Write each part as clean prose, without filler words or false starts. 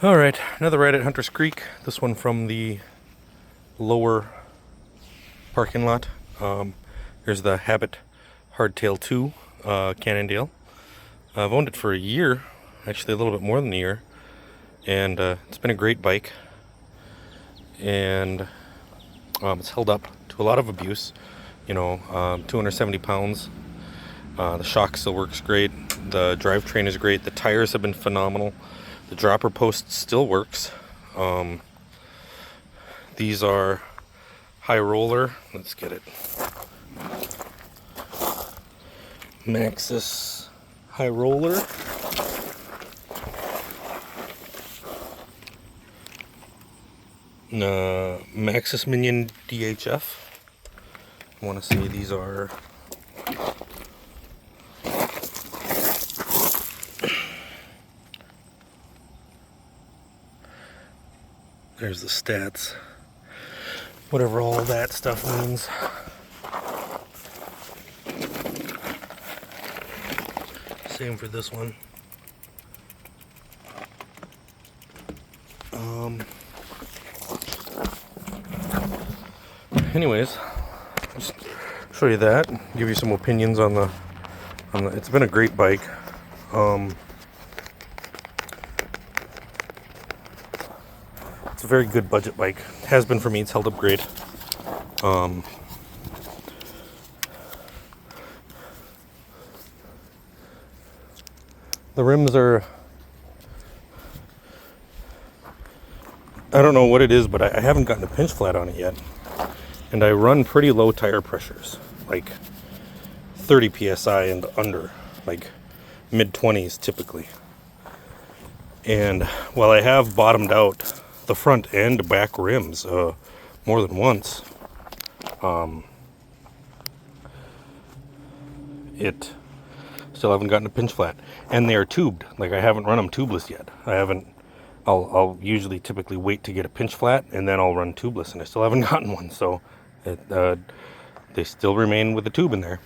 All right, another ride at Hunters Creek. This one from the lower parking lot. Here's the Habit Hardtail 2 Cannondale. I've owned it for a year, actually a little bit more than a year, and it's been a great bike. And it's held up to a lot of abuse. 270 pounds. The shock still works great. The drivetrain is great. The tires have been phenomenal. The dropper post still works. These are High Roller. Let's get it. Maxxis High Roller. Maxxis Minion DHF. I want to say these are there's the stats, whatever all that stuff means. Same for this one. Anyways, just show you that, give you some opinions on the it's been a great bike. It's a very good budget bike. It has been for me. It's held up great. The rims are, I don't know what it is, but I haven't gotten a pinch flat on it yet. And I run pretty low tire pressures, like 30 psi and under, like mid 20s typically. And while I have bottomed out the front and back rims more than once, it still haven't gotten a pinch flat. And they are tubed. Like, I haven't run them tubeless yet. I'll usually typically wait to get a pinch flat and then I'll run tubeless, and I still haven't gotten one. So they still remain with the tube in there.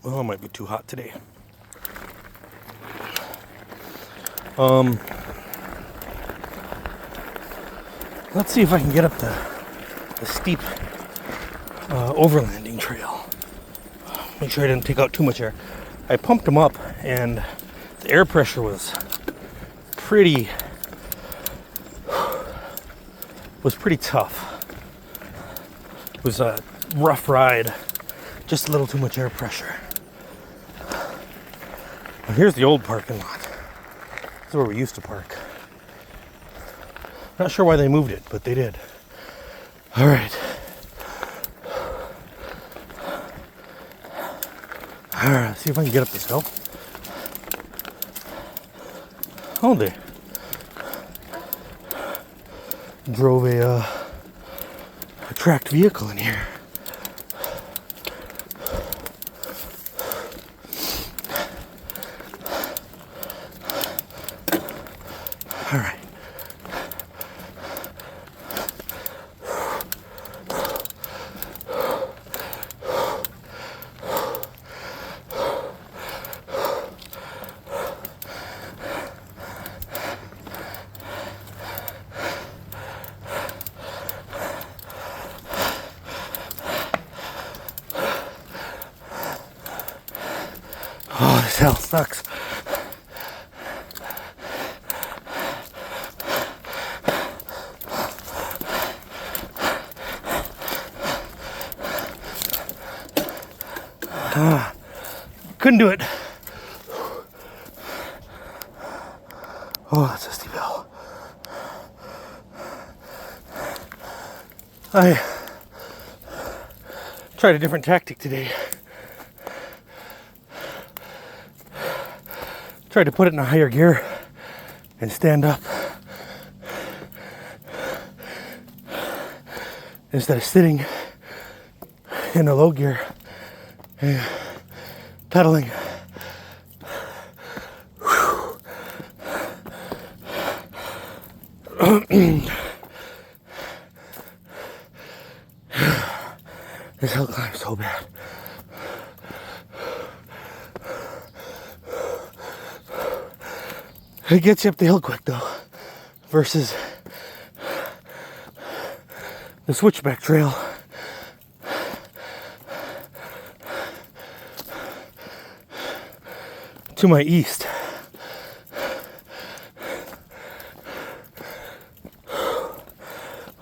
Oh, it might be too hot today. Let's see if I can get up the steep overlanding trail. Make sure I didn't take out too much air. I pumped them up, and the air pressure was pretty tough. It was a rough ride, just a little too much air pressure. Well, here's the old parking lot. This is where we used to park. Not sure why they moved it, but they did. All right. All right, let's see if I can get up this hill. Oh, they drove a tracked vehicle in here. All right. Oh, this hell sucks. Couldn't do it. Oh, that's a steep hill. I tried a different tactic today. Tried to put it in a higher gear and stand up instead of sitting in a low gear and pedaling. This hill climb is so bad. It gets you up the hill quick though, versus the switchback trail. To my east.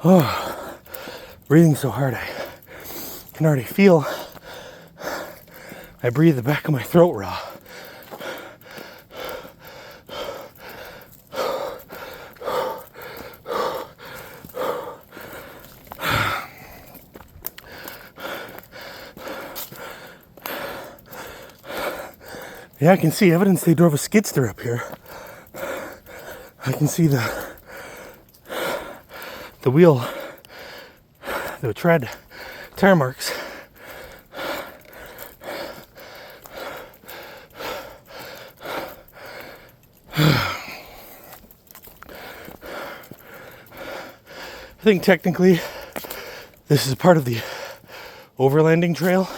Oh, breathing so hard I can already feel I breathe the back of my throat raw. Yeah, I can see evidence they drove a skid steer up here. I can see the wheel, the tread tire marks. I think technically this is part of the overlanding trail.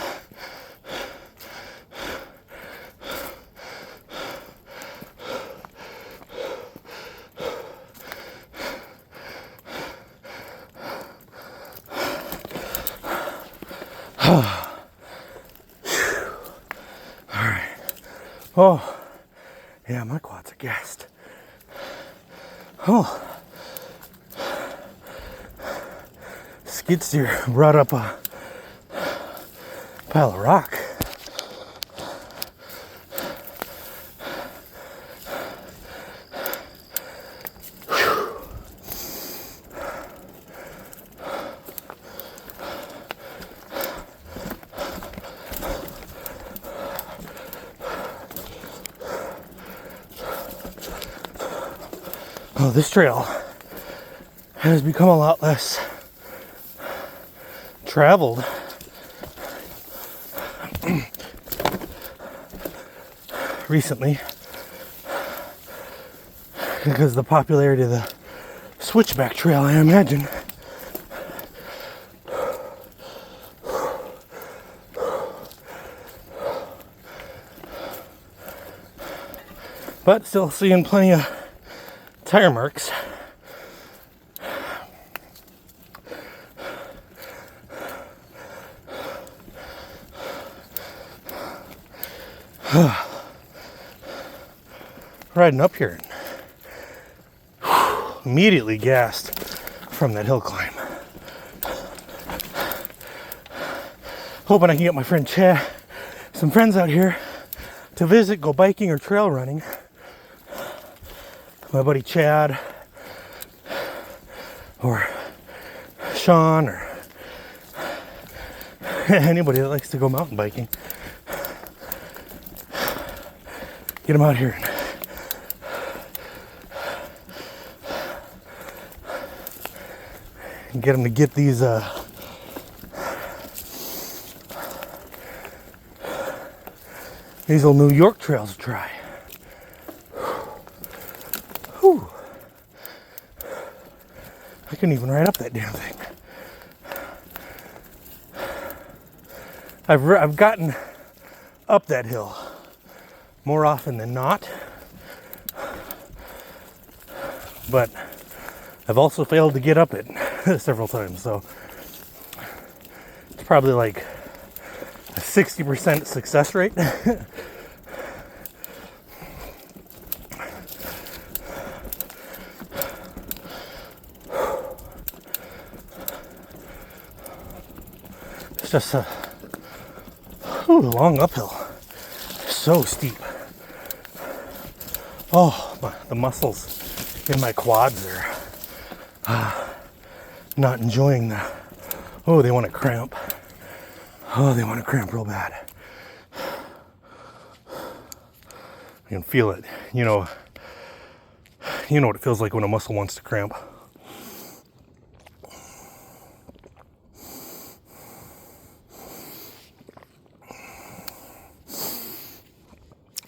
Alright. Oh, yeah, my quads are gassed. Oh. Skid steer brought up a pile of rock. Oh, this trail has become a lot less traveled recently because of the popularity of the switchback trail, I imagine. But still seeing plenty of tire marks. Riding up here, immediately gassed from that hill climb. Hoping I can get my friend Chad, some friends out here to visit, go biking or trail running. My buddy Chad or Sean or anybody that likes to go mountain biking. Get them out here and get them to get these little New York trails to try. Whew. I couldn't even ride up that damn thing. I've gotten up that hill more often than not, but I've also failed to get up it several times, so it's probably like a 60% success rate. It's just a long uphill, so steep. Oh, the muscles in my quads are not enjoying the, they want to cramp. Oh, they want to cramp real bad. You can feel it. You know what it feels like when a muscle wants to cramp.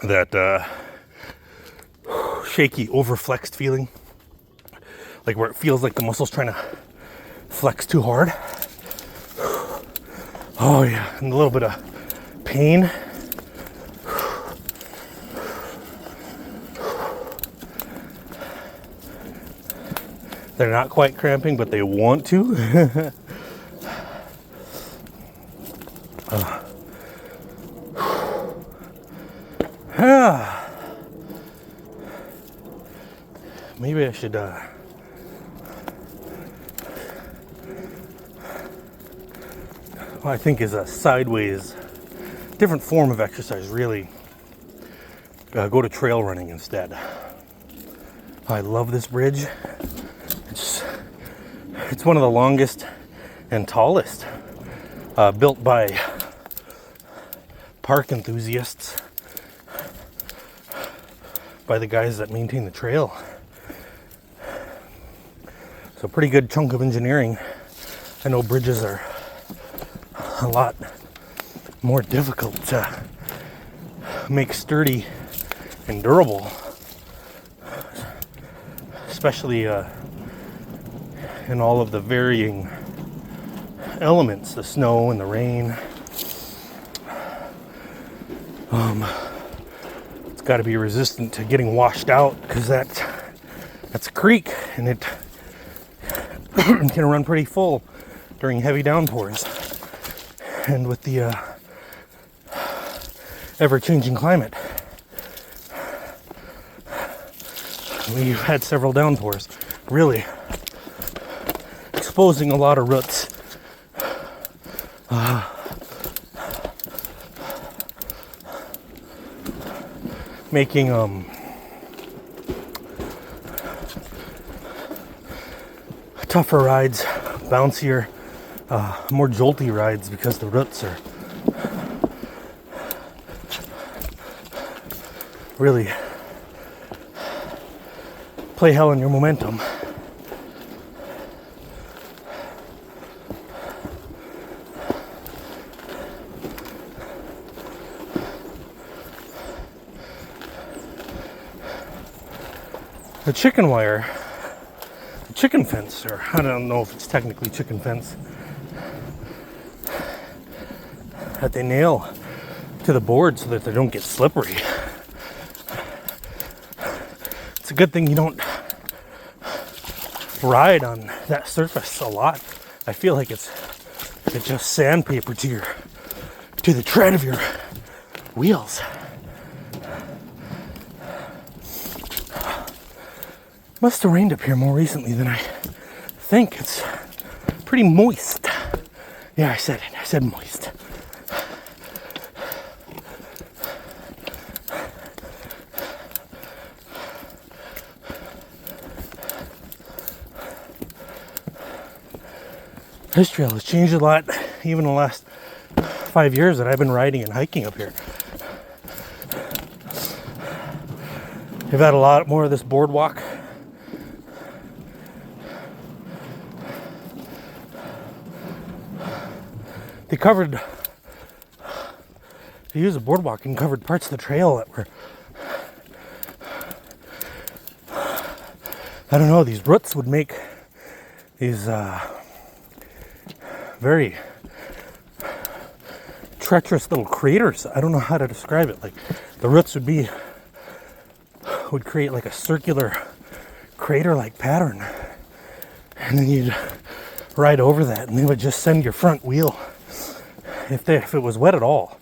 That shaky, overflexed feeling, like where it feels like the muscle's trying to flex too hard. Oh yeah, and a little bit of pain. They're not quite cramping, but they want to. Maybe I should what I think is a sideways, different form of exercise, really. Go to trail running instead. I love this bridge. It's one of the longest and tallest, built by park enthusiasts, by the guys that maintain the trail. So pretty good chunk of engineering. I know bridges are a lot more difficult to make sturdy and durable, especially in all of the varying elements, the snow and the rain. It's got to be resistant to getting washed out, because that's a creek, and it can run pretty full during heavy downpours. And with the ever-changing climate, we've had several downpours, really exposing a lot of roots. Making tougher rides, bouncier, more jolty rides, because the roots are really play hell on your momentum. The chicken wire, the chicken fence, or I don't know if it's technically chicken fence, that they nail to the board so that they don't get slippery. It's a good thing you don't ride on that surface a lot. I feel like it's just sandpaper to the tread of your wheels. Must have rained up here more recently than I think. It's pretty moist. Yeah, I said it. I said moist. This trail has changed a lot, even in the last 5 years that I've been riding and hiking up here. They've had a lot more of this boardwalk. They used a boardwalk and covered parts of the trail that were, I don't know, these roots would make these very treacherous little craters. I don't know how to describe it. Like, the roots would create like a circular crater-like pattern, and then you'd ride over that, and they would just send your front wheel, if it was wet at all,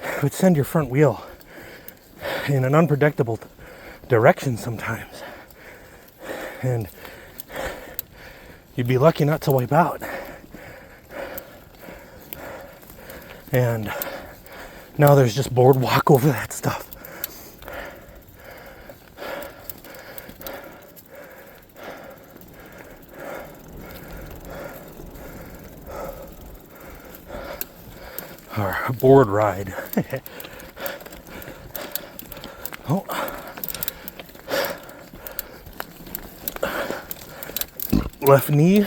it would send your front wheel in an unpredictable direction sometimes, and you'd be lucky not to wipe out. And now there's just boardwalk over that stuff. Our board ride. Oh. Left knee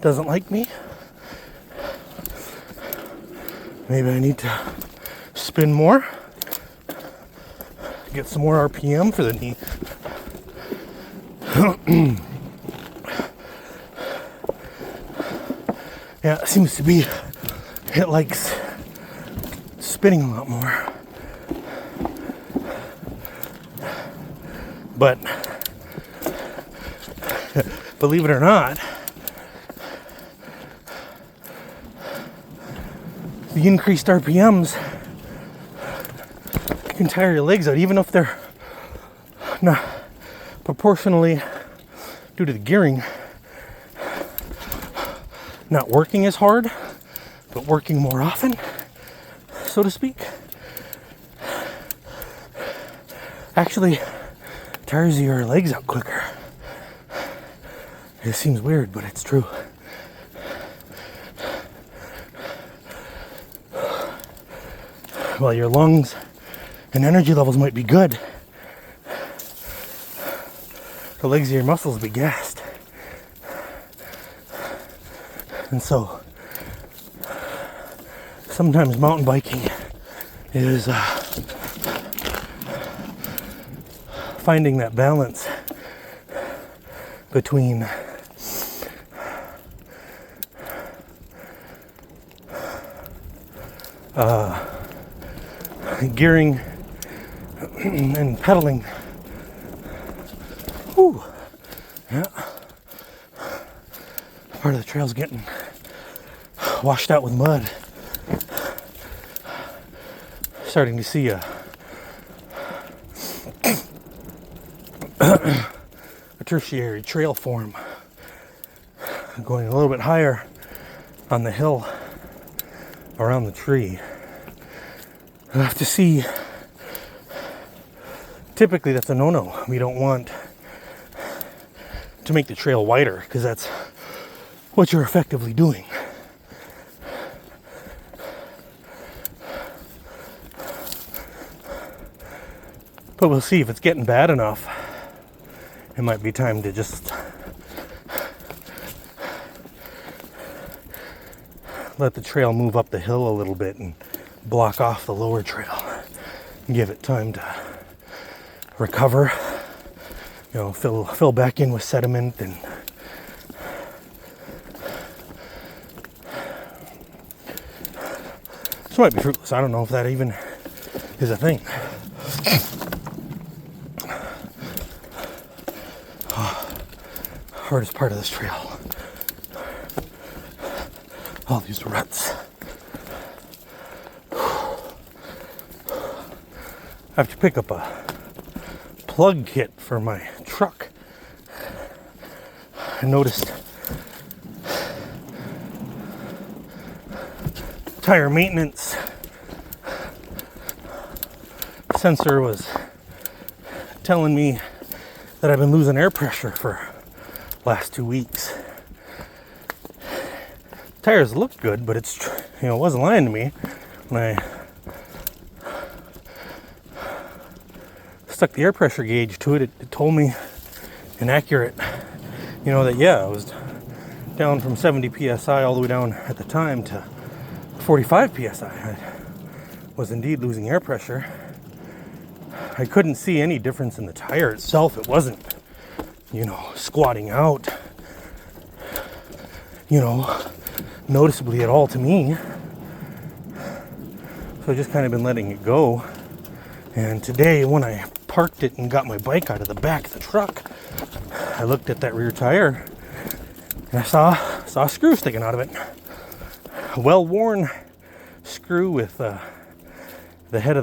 doesn't like me. Maybe I need to spin more, get some more RPM for the knee. Yeah, it seems to be, it likes spinning a lot more. But believe it or not, the increased RPMs can tire your legs out, even if they're not proportionally, due to the gearing, not working as hard, but working more often, so to speak. Actually tires your legs out quicker. It seems weird, but it's true. While your lungs and energy levels might be good, the legs of your muscles will be gassed. And so sometimes mountain biking is finding that balance between gearing and pedaling. Whew. Yeah. Part of the trail's getting washed out with mud. Starting to see a tertiary trail form going a little bit higher on the hill around the tree. I have to see. Typically that's a no-no. We don't want to make the trail wider because that's what you're effectively doing. But we'll see if it's getting bad enough. It might be time to just let the trail move up the hill a little bit and block off the lower trail. Give it time to recover, you know, fill back in with sediment, and this might be fruitless. I don't know if that even is a thing. Hardest part of this trail. All these ruts. I have to pick up a plug kit for my truck. I noticed tire maintenance sensor was telling me that I've been losing air pressure for last 2 weeks. Tires look good, but it's, you know, it wasn't lying to me when I stuck the air pressure gauge to it. It told me inaccurate, you know, that yeah, I was down from 70 psi all the way down at the time to 45 psi. I was indeed losing air pressure. I couldn't see any difference in the tire itself. It wasn't, you know, squatting out, you know, noticeably at all to me. So I've just kind of been letting it go. And today, when I parked it and got my bike out of the back of the truck, I looked at that rear tire and I saw a screw sticking out of it. A well-worn screw with the head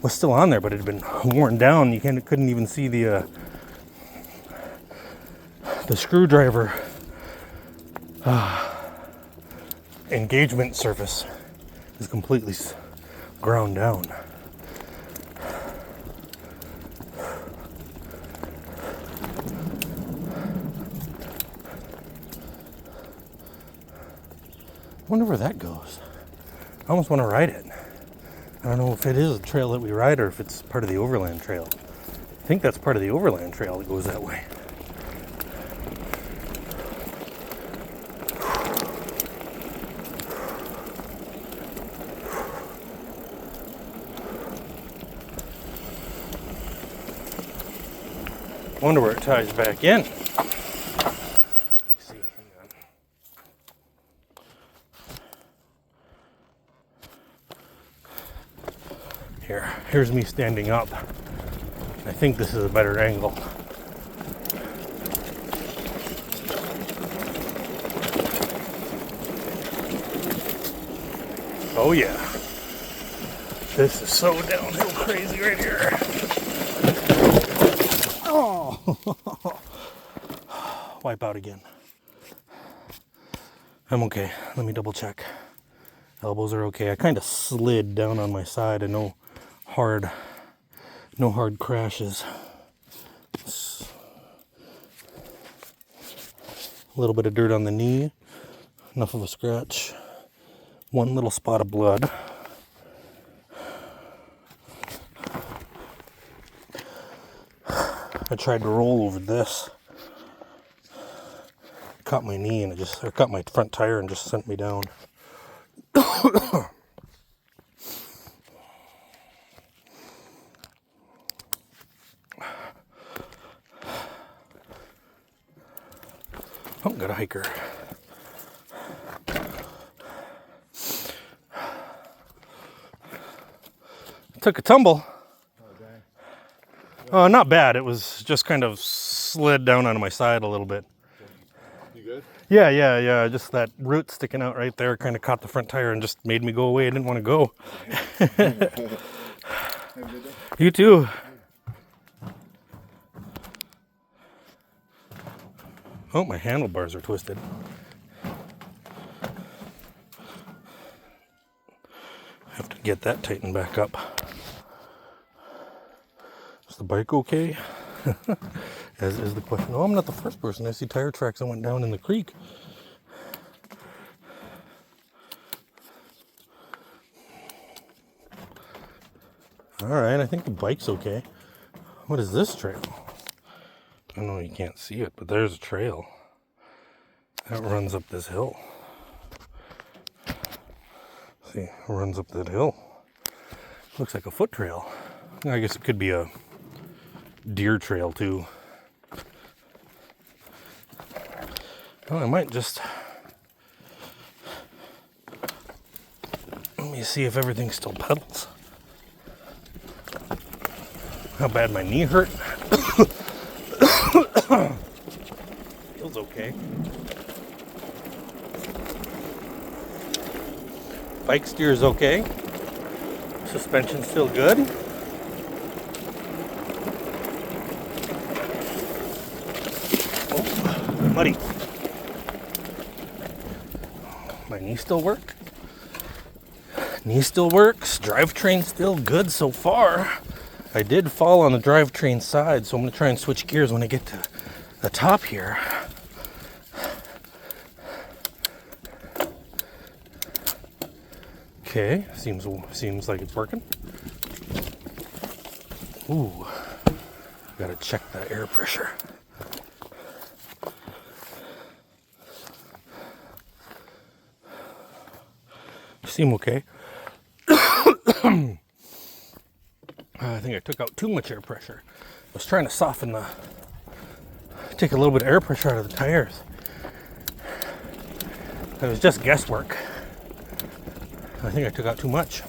was still on there, but it had been worn down. You couldn't even see the screwdriver engagement surface is completely ground down. I wonder where that goes. I almost want to ride it. I don't know if it is a trail that we ride or if it's part of the overland trail. I think that's part of the overland trail that goes that way. I wonder where it ties back in. Let's see, hang on. Here's me standing up. I think this is a better angle. Oh yeah. This is so downhill crazy right here. Oh! Wipe out again. I'm okay. Let me double check. Elbows are okay. I kind of slid down on my side and no hard crashes. A little bit of dirt on the knee. Enough of a scratch. One little spot of blood. I tried to roll over this. Caught my knee and caught my front tire and just sent me down. Oh, got a hiker. Took a tumble. Not bad. It was just kind of slid down onto my side a little bit. You good? Yeah. Just that root sticking out right there kind of caught the front tire and just made me go away. I didn't want to go. You too. Oh, my handlebars are twisted. Have to get that tightened back up. Is the bike okay? As is the question. Oh, I'm not the first person. I see tire tracks that went down in the creek. All right, I think the bike's okay. What is this trail? I know you can't see it, but there's a trail that runs up this hill. See, it runs up that hill. Looks like a foot trail. I guess it could be a deer trail too. Well, I might just... Let me see if everything still pedals. How bad my knee hurt. Feels okay. Bike steer's okay. Suspension's still good. Oh, muddy. My knee still works. Knee still works. Drivetrain still good so far. I did fall on the drivetrain side, so I'm going to try and switch gears when I get to the top here. Okay, seems like it's working. Ooh, gotta check the air pressure. Seem okay. I think I took out too much air pressure. I was trying to take a little bit of air pressure out of the tires. It was just guesswork. I think I took out too much.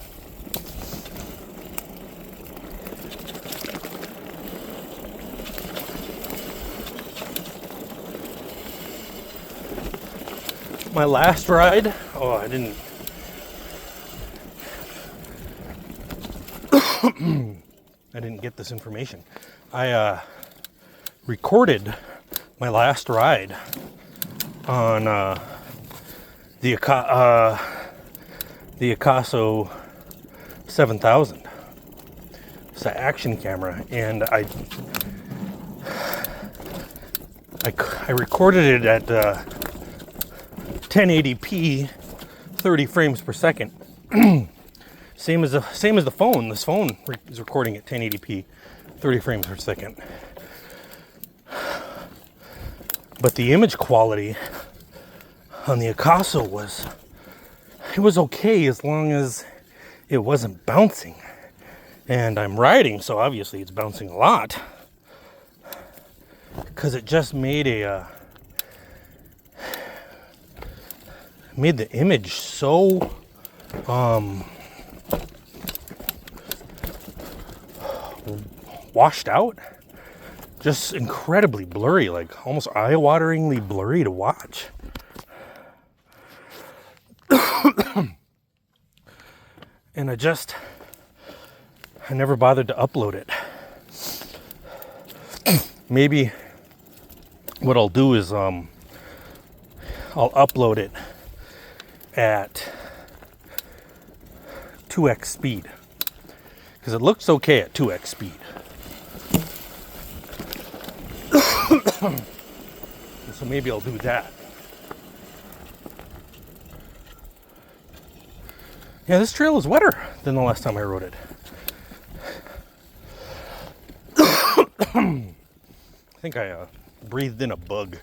My last ride, I didn't get this information. I recorded my last ride on the Akaso 7000. It's an action camera, and I recorded it at 1080p, 30 frames per second. Same as the phone. This phone is recording at 1080p, 30 frames per second. But the image quality on the Akaso was okay as long as it wasn't bouncing. And I'm riding, so obviously it's bouncing a lot. Because it just made the image so washed out. Just incredibly blurry, like almost eye-wateringly blurry to watch. And I never bothered to upload it. Maybe what I'll do is I'll upload it at 2x speed, because it looks okay at 2x speed. So maybe I'll do that. Yeah, this trail is wetter than the last time I rode it. I think I breathed in a bug.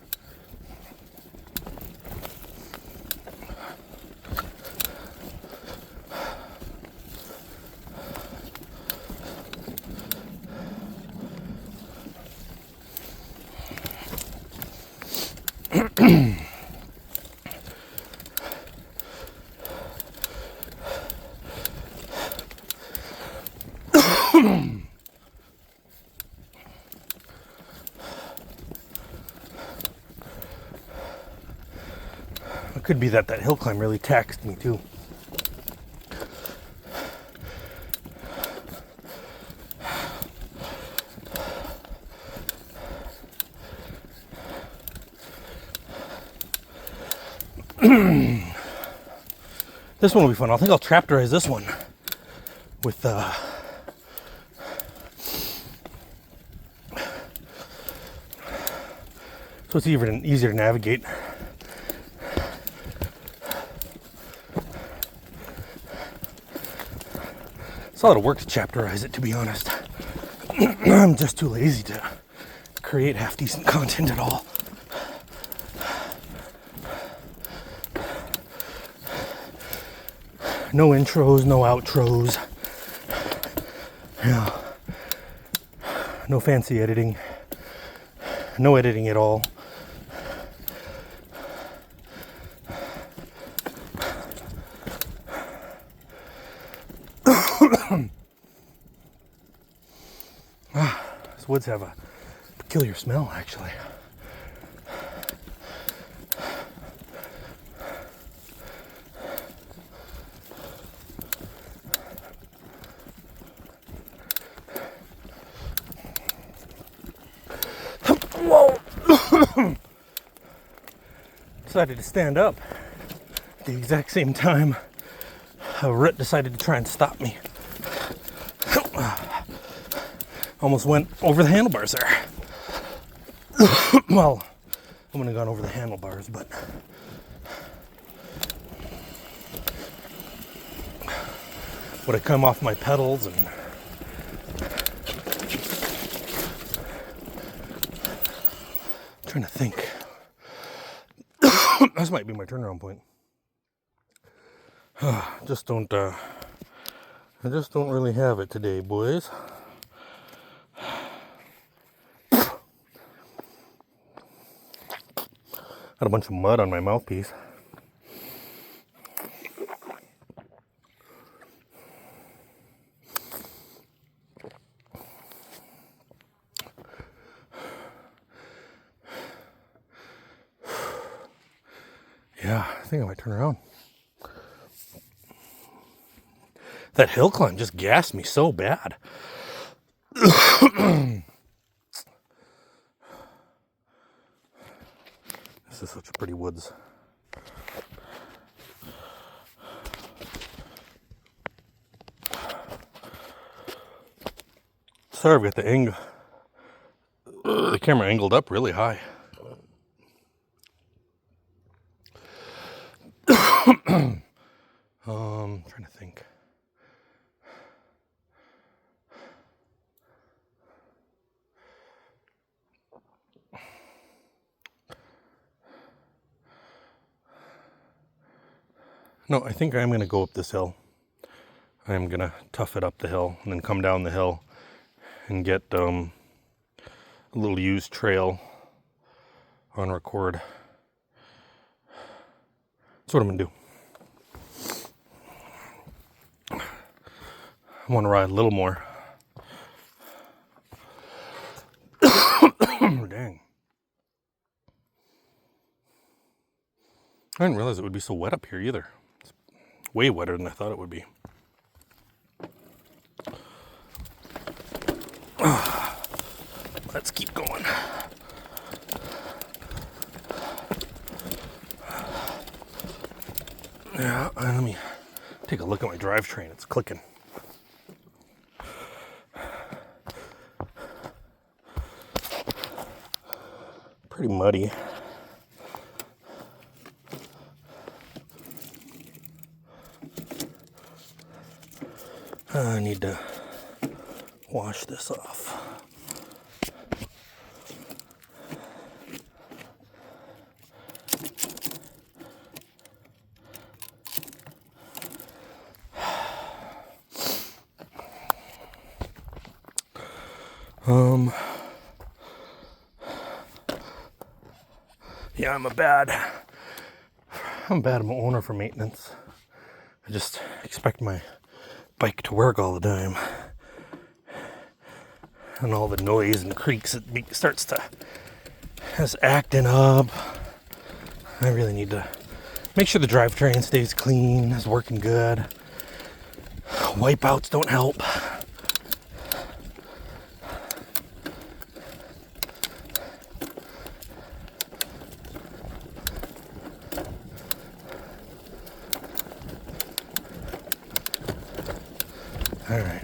It could be that hill climb really taxed me too. This one will be fun. I think I'll traptorize this one with so it's easier to navigate. It's a lot of work to chapterize it, to be honest. I'm just too lazy to create half-decent content at all. No intros, no outros. Yeah. No fancy editing. No editing at all. These woods have a peculiar smell, actually. Whoa! Decided to stand up at the exact same time a root decided to try and stop me. Almost went over the handlebars there. Well, I wouldn't have gone over the handlebars, but would have come off my pedals and trying to think. This might be my turnaround point. I just don't really have it today, boys. Got a bunch of mud on my mouthpiece. Yeah, I think I might turn around. That hill climb just gassed me so bad. This is such a pretty woods. Sorry, I've got the camera angled up really high. Trying to think. No, I think I'm going to go up this hill. I'm going to tough it up the hill and then come down the hill and get a little used trail on record. That's what I'm going to do. I want to ride a little more. I didn't realize it would be so wet up here either. It's way wetter than I thought it would be. Let's keep going. Yeah, let me take a look at my drivetrain. It's clicking. Pretty muddy. I need to wash this off. Yeah, I'm a bad owner for maintenance. I just expect my bike to work all the time. And all the noise and creaks, it starts to just acting up. I really need to make sure the drivetrain stays clean, is working good. Wipeouts don't help. All right.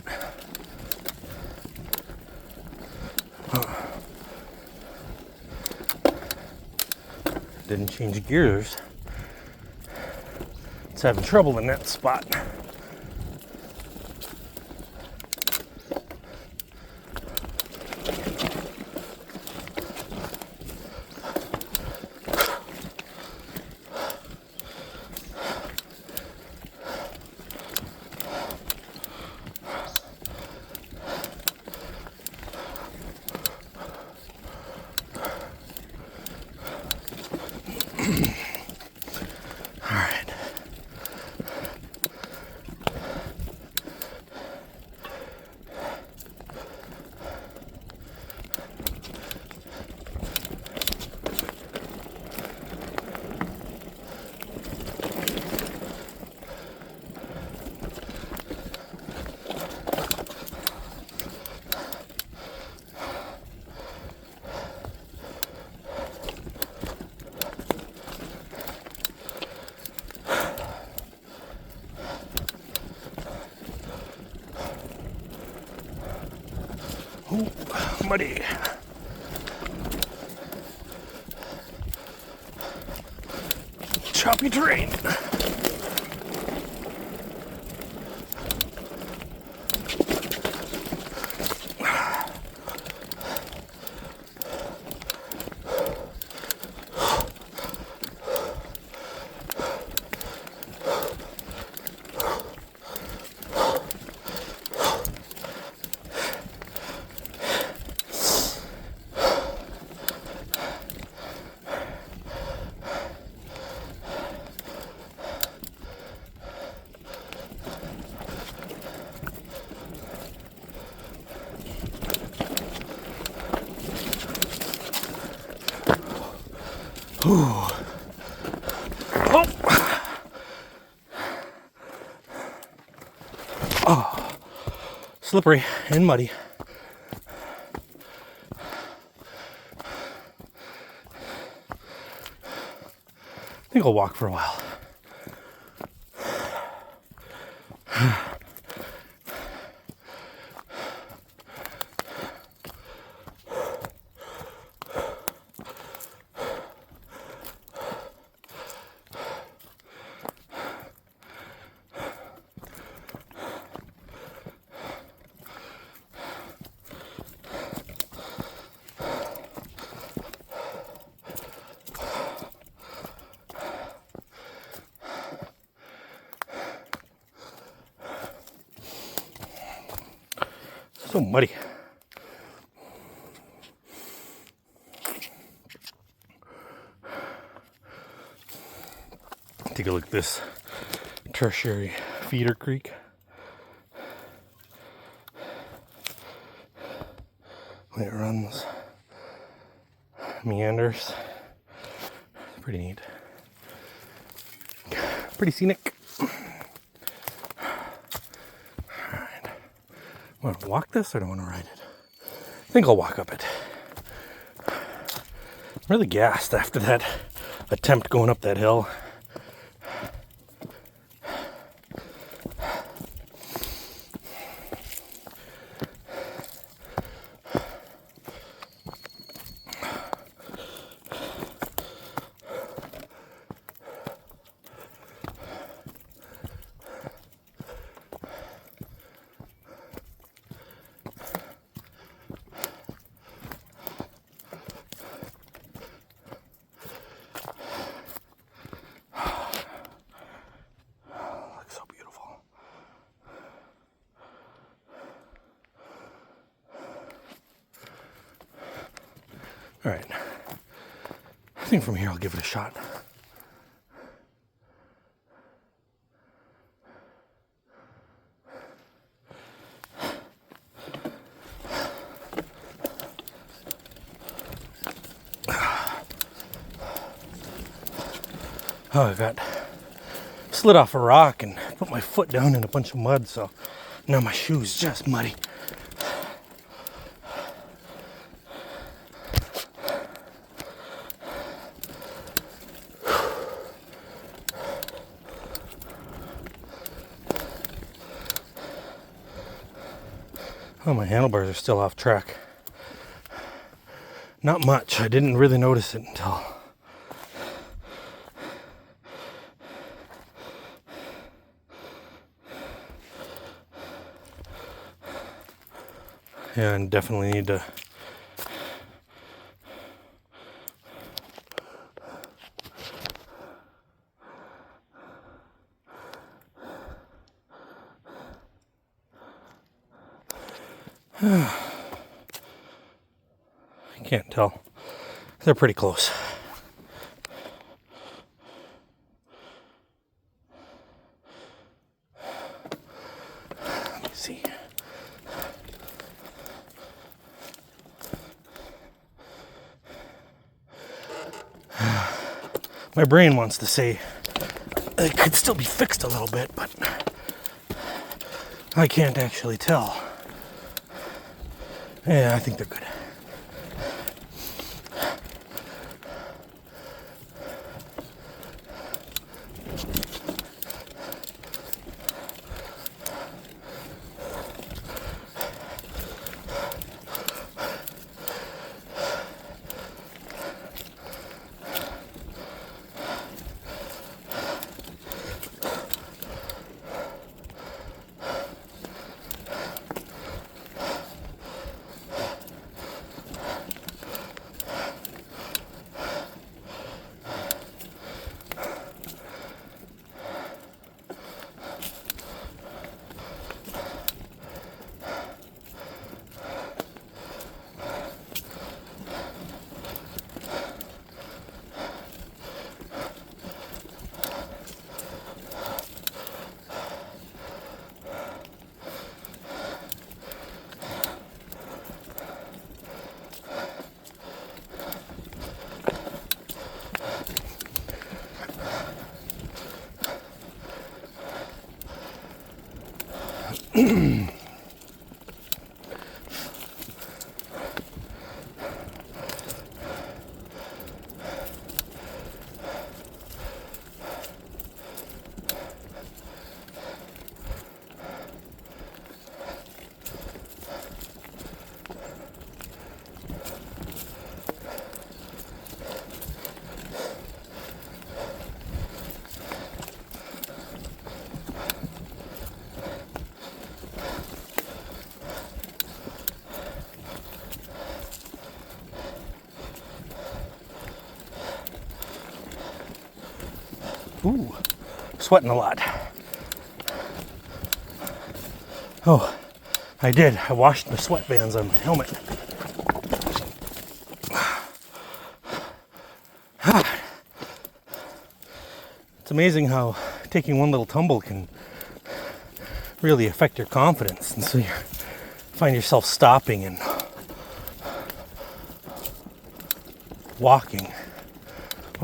Didn't change gears. It's having trouble in that spot. Ooh, muddy. Choppy terrain. Ooh. Oh, slippery and muddy. I think I'll walk for a while. So muddy. Take a look at this tertiary feeder creek. The way it runs, meanders. Pretty neat. pretty scenic. Alright. Want to walk this or do I want to ride it? I think I'll walk up it. I'm really gassed after that attempt going up that hill. All right, I think from here I'll give it a shot. Oh, I got slid off a rock and put my foot down in a bunch of mud, so now my shoe's just muddy. Oh, my handlebars are still off track. Not much. I didn't really notice it until... Yeah, and definitely need to... I can't tell. They're pretty close. Let me see. My brain wants to say it could still be fixed a little bit, but I can't actually tell. Yeah, I think they're good. Ooh, sweating a lot. Oh, I did. I washed the sweatbands on my helmet. It's amazing how taking one little tumble can really affect your confidence. And so you find yourself stopping and walking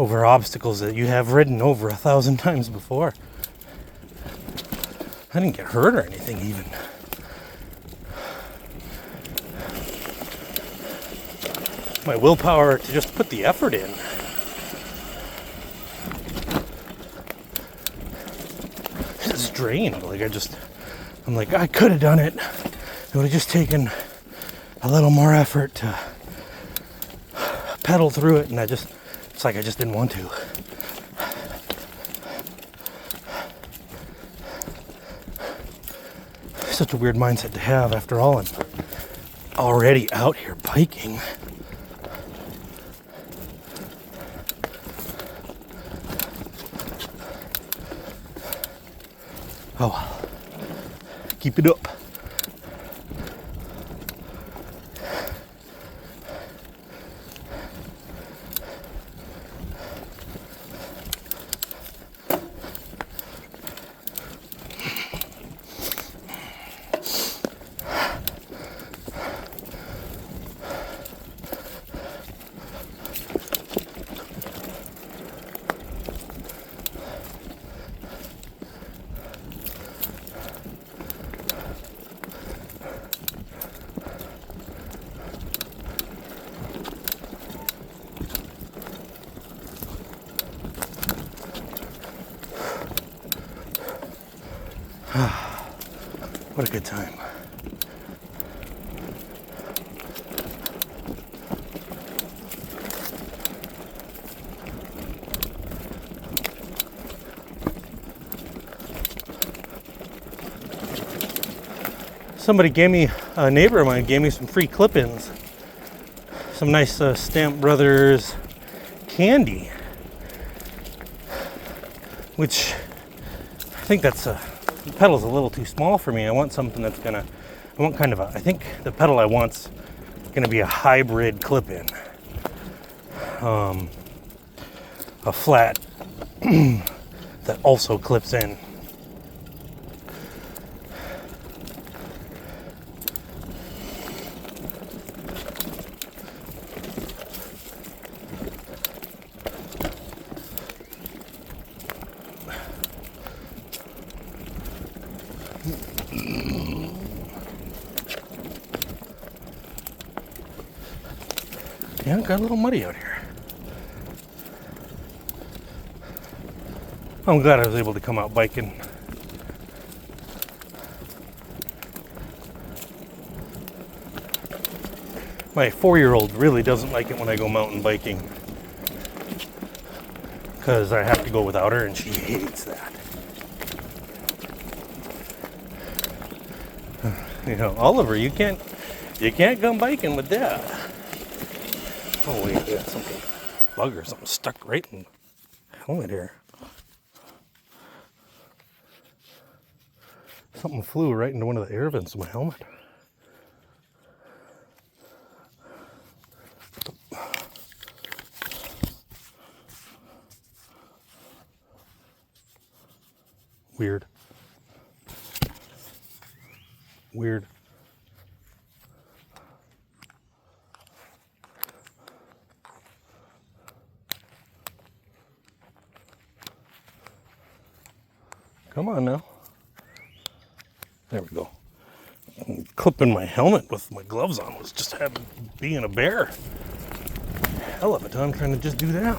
over obstacles that you have ridden over 1,000 times before. I didn't get hurt or anything even. My willpower to just put the effort in. It's drained. Like I'm like, I could have done it. It would have just taken a little more effort to pedal through it, and it's like I just didn't want to. Such a weird mindset to have. After all, I'm already out here biking. Oh well. Keep it up. What a good time. A neighbor of mine gave me some free clip-ins. Some nice Stamp Brothers candy. Which, I think the pedal's a little too small for me. I want something I think the pedal I want's gonna be a hybrid clip-in. A flat that also clips in. Yeah, it got a little muddy out here. I'm glad I was able to come out biking. My 4-year-old really doesn't like it when I go mountain biking because I have to go without her, and she hates that. You know, Oliver, you can't come biking with Dad. Oh wait, yeah, something bug or something stuck right in the helmet here. Something flew right into one of the air vents of my helmet. Weird. Weird. Come on now. There we go. Clipping my helmet with my gloves on was just being a bear. Hell of a time trying to just do that.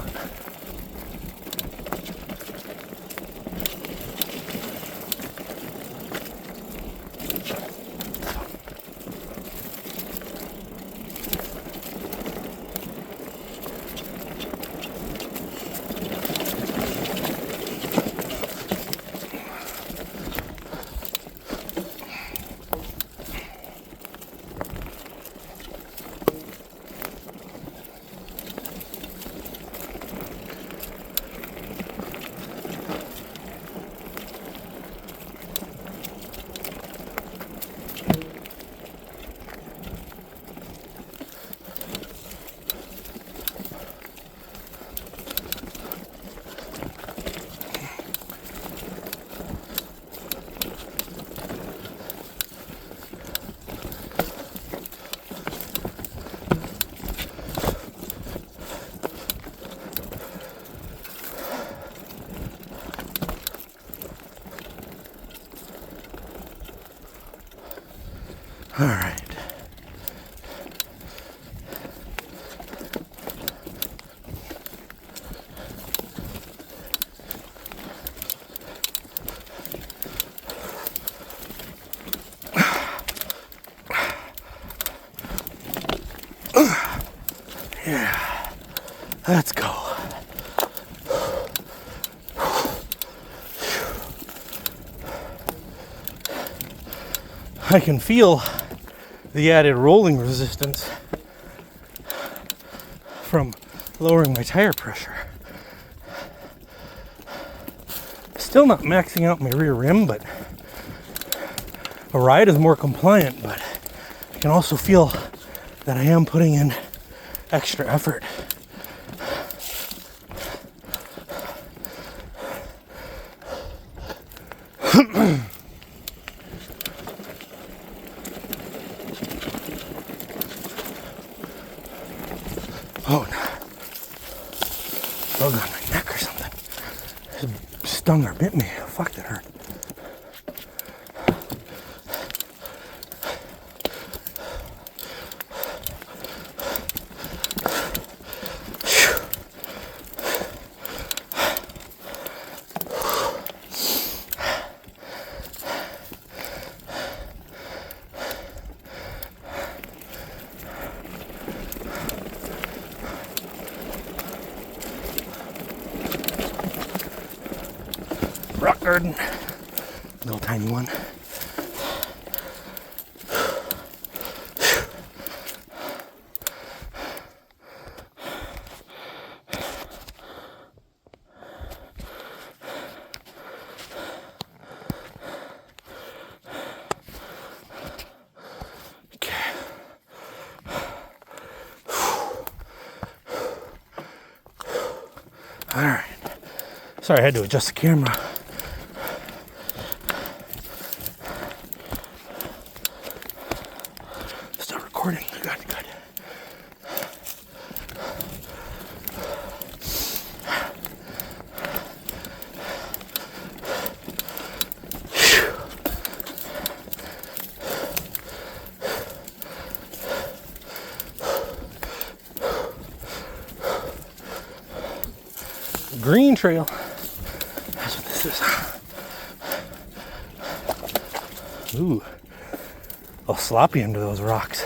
All right. Yeah, let's go. I can feel the added rolling resistance from lowering my tire pressure. Still not maxing out my rear rim, but a ride is more compliant, but I can also feel that I am putting in extra effort. Oh, no. Bug on my neck or something. It stung or bit me. Fuck, that hurt. Rock garden, little tiny one. Okay. All right. Sorry, I had to adjust the camera. Recording. Good, good. Green trail. That's what this is. Ooh. I'll sloppy under those rocks.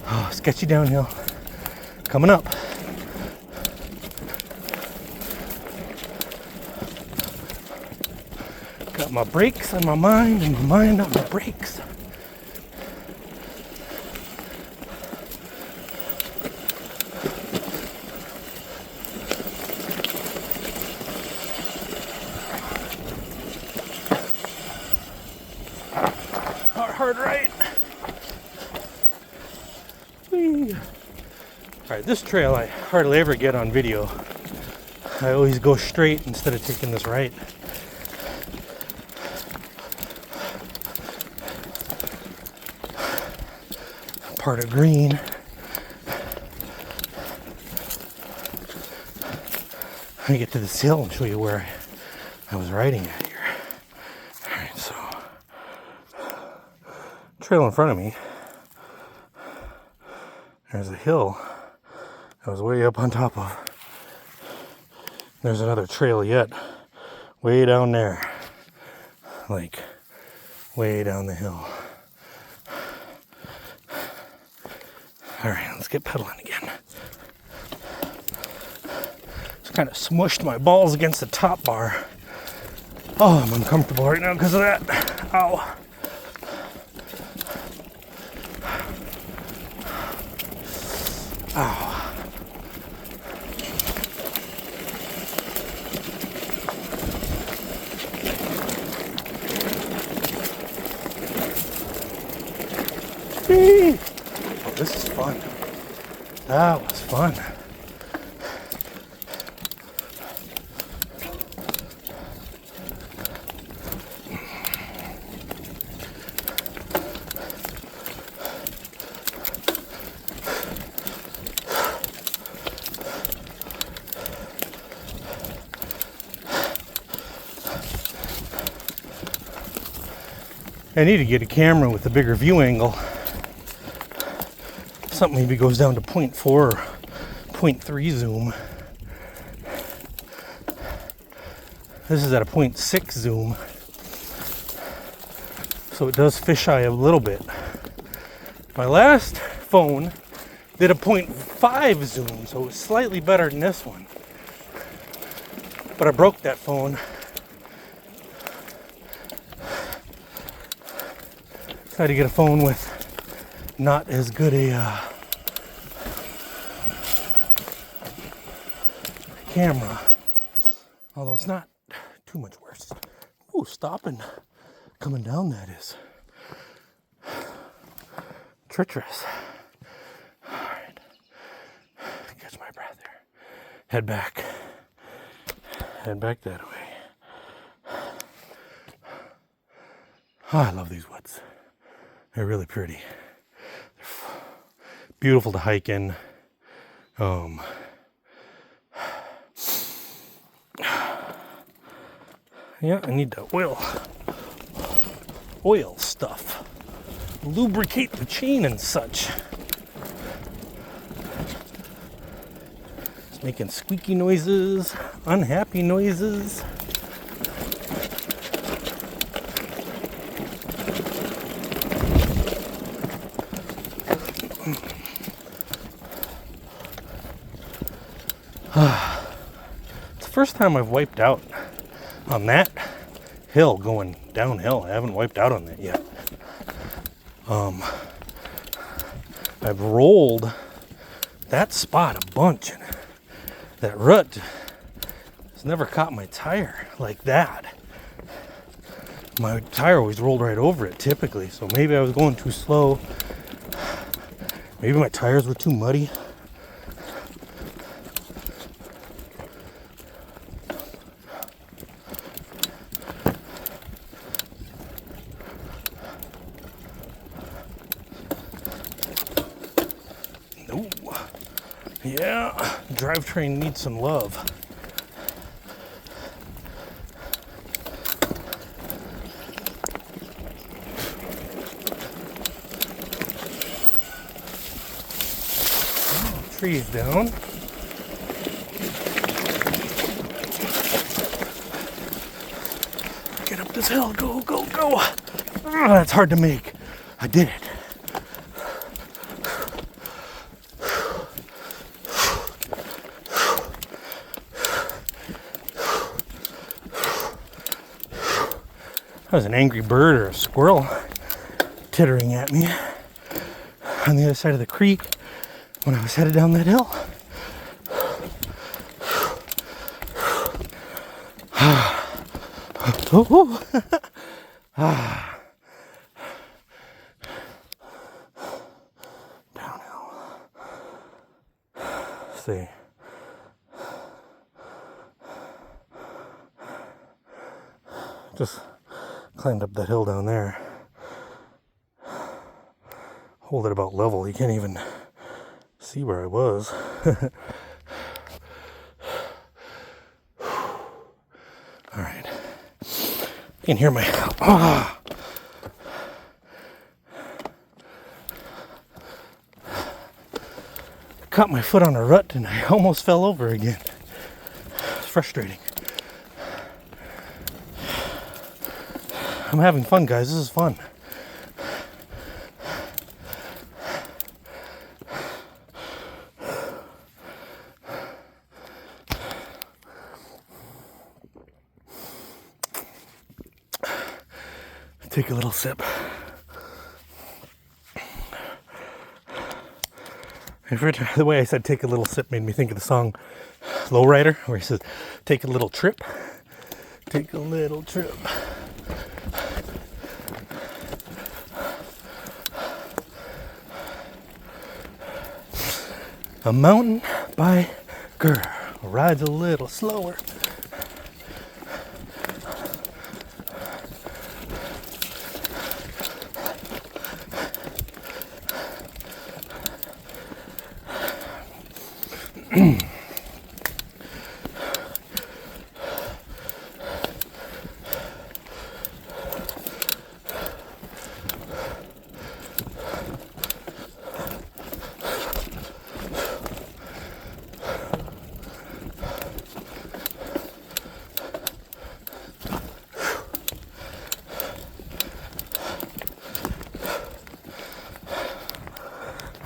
Oh, sketchy downhill. Coming up. Got my brakes on my mind and my mind on my brakes. Hard right. Whee. All right, this trail I hardly ever get on video. I always go straight instead of taking this right. Part of green. Let me get to this hill and show you where I was riding at here. All right, so trail in front of me. There's a hill I was way up on top of. There's another trail yet, way down there, like way down the hill. All right, let's get pedaling again. Just kind of smushed my balls against the top bar. Oh, I'm uncomfortable right now because of that. Ow. Ow. Oh, this is fun. That was fun. I need to get a camera with a bigger view angle. Something maybe goes down to 0.4 or 0.3 zoom. This is at a 0.6 zoom. So it does fisheye a little bit. My last phone did a 0.5 zoom, so it was slightly better than this one. But I broke that phone. Tried to get a phone with not as good a camera. Although it's not too much worse. Ooh, stopping. Coming down that is treacherous. Alright. Catch my breath here. Head back. Head back that way. Oh, I love these woods. They're really pretty. They're beautiful to hike in. Yeah, I need to oil stuff. Lubricate the chain and such. It's making squeaky noises, unhappy noises. It's the first time I've wiped out on that hill going downhill. I haven't wiped out on that yet. I've rolled that spot a bunch, and that rut has never caught my tire like that. My tire always rolled right over it typically, so maybe I was going too slow. Maybe my tires were too muddy. Yeah, drivetrain needs some love. Trees down. Get up this hill, go, go, go. Oh, that's hard to make. I did it. That was an angry bird or a squirrel tittering at me on the other side of the creek when I was headed down that hill. Downhill. See. Just climbed up that hill down there. Hold it about level. You can't even see where I was. All right. You can hear my... Caught my foot on a rut and I almost fell over again. It's frustrating. I'm having fun, guys. This is fun. Take a little sip. The way I said take a little sip made me think of the song Lowrider, where he says, take a little trip. Take a little trip. A mountain biker rides a little slower.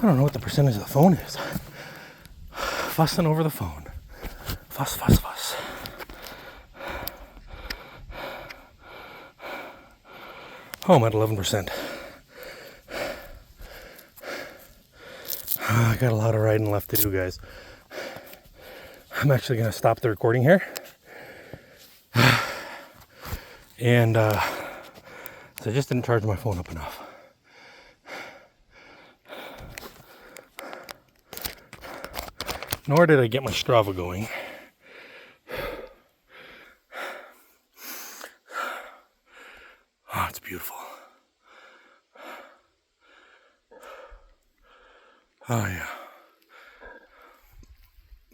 I don't know what the percentage of the phone is. Fussing over the phone. Fuss, fuss, fuss. Oh, I'm at 11%. I got a lot of riding left to do, guys. I'm actually going to stop the recording here. And so I just didn't charge my phone up enough. Nor did I get my Strava going. Oh, it's beautiful. Oh, yeah.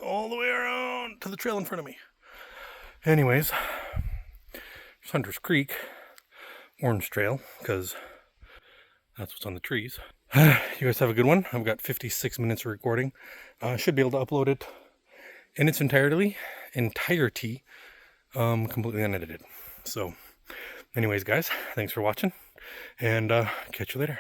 All the way around to the trail in front of me. Anyways, there's Hunter's Creek, Orange Trail, because that's what's on the trees. You guys have a good one. I've got 56 minutes of recording. I should be able to upload it in its entirety, completely unedited. So, anyways, guys, thanks for watching, and catch you later.